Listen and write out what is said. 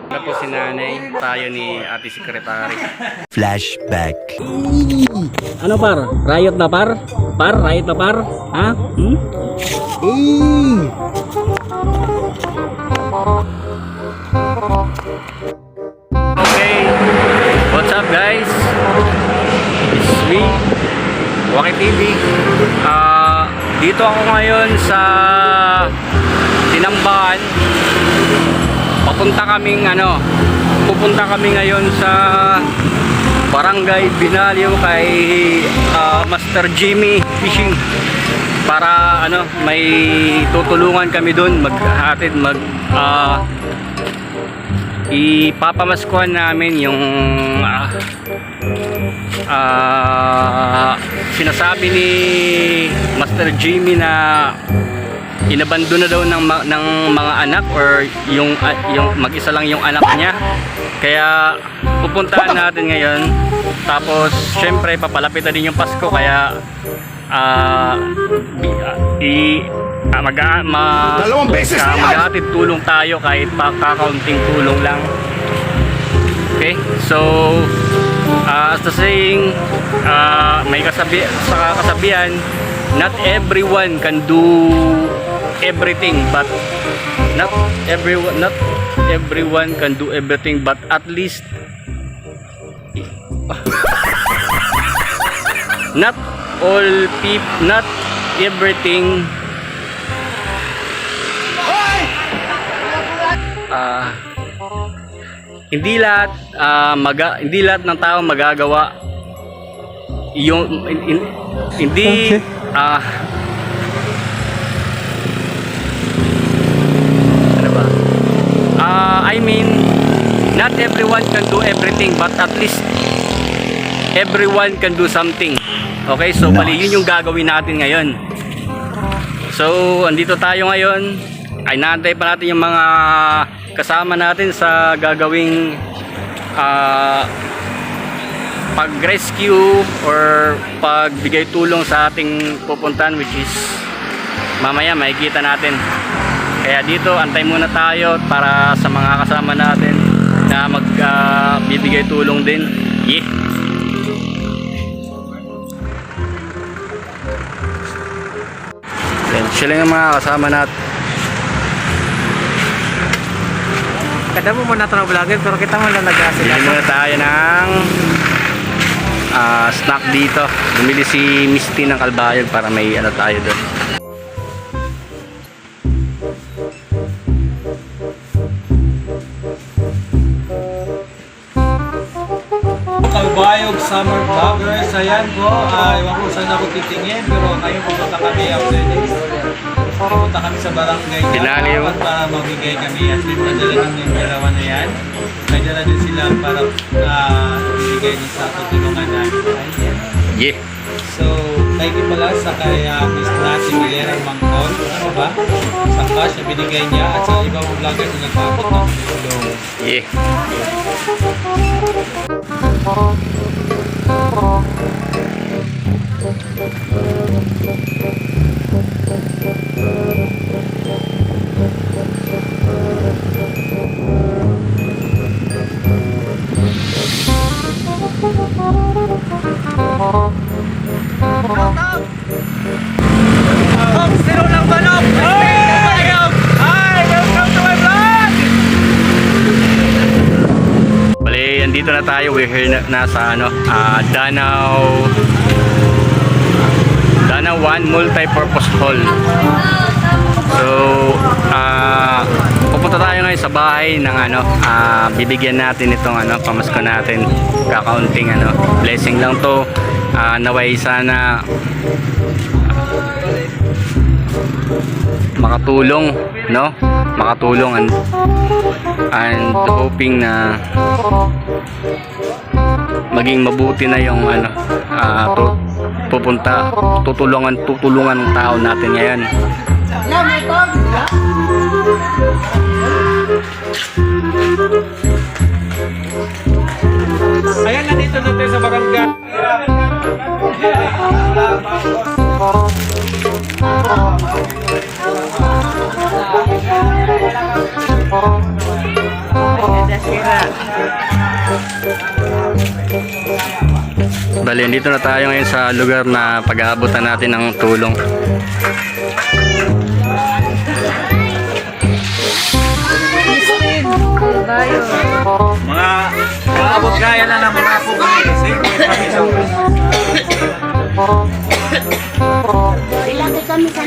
Na po si nanay, tayo ni ate sekretary. Flashback. Ano par? Riot na par? Par? Riot na par? Ha? Okay, what's up guys? It's me, Waki TV. Dito ako ngayon sa Tinambakan. Pupunta kami ngayon sa Barangay Binalyo kay Master Jimmy Fishing para may tutulungan kami doon maghatid ipapamaskuhan namin yung sinasabi ni Master Jimmy na inabando na daw ng mga anak or yung mag-isa lang yung anak niya. Kaya pupuntahan natin ngayon. Tapos syempre papalapit na din yung Pasko kaya maghahatid tulong tayo kahit pa kakaunting tulong lang. Okay, so as the saying, may kasabihan, not everyone can do everything, but not everyone can do everything, but at least not everything hindi lahat ng tao magagawa yung hindi I mean, not everyone can do everything, but at least everyone can do something. Okay, so bali yun yung gagawin natin ngayon. So andito tayo ngayon, ay naantay pa natin yung mga kasama natin sa gagawing pag-rescue or pagbigay tulong sa ating pupuntahan, which is mamaya makikita natin. Kaya dito antay muna tayo para sa mga kasama natin na magbibigay tulong din. Yeah. Yan, sila yung mga kasama natin. Kada mo muna ito na vlogger pero kita mo lang nag-asin. Bili muna tayo ng snack dito. Bumili si Misty ng Kalbayog para may tayo doon. Kalbayog Summer Vloggers. Ayan po, ewan ko saan ako titingin pero ngayon pupunta kami after this. Pupunta kami sa barangay Binalyo para magbigay kami at pinadala ng yung dalawa na yan. May dala din sila para ibigay din sa tutulungan namin. Yeah. So, thank you pala sa kay Miss Nancy Milerang Mangkon. Ano ba? Sa cash na binigay niya at sa ibang vlogger na nagpapot ng tulong. Yeah. Zero ng Manok! Hi! Welcome to my vlog! Bali, andito na tayo. We're here na sa Danau 1 Multi-Purpose Hall. So, pupunta tayo ngayon sa bahay ng bibigyan natin itong pamasko natin. Kakaunting blessing lang to. Naway sana makatulong, no? Makatulong and hoping na maging mabuti na yung tutulungan ng tao natin ngayon. Ayan, nandito na tayo sa barangay. Bali, dito na tayo ngayon sa lugar na pag-aabutan natin ng tulong. Mga abot kaya na ng mga po kami. Ilagay kami sa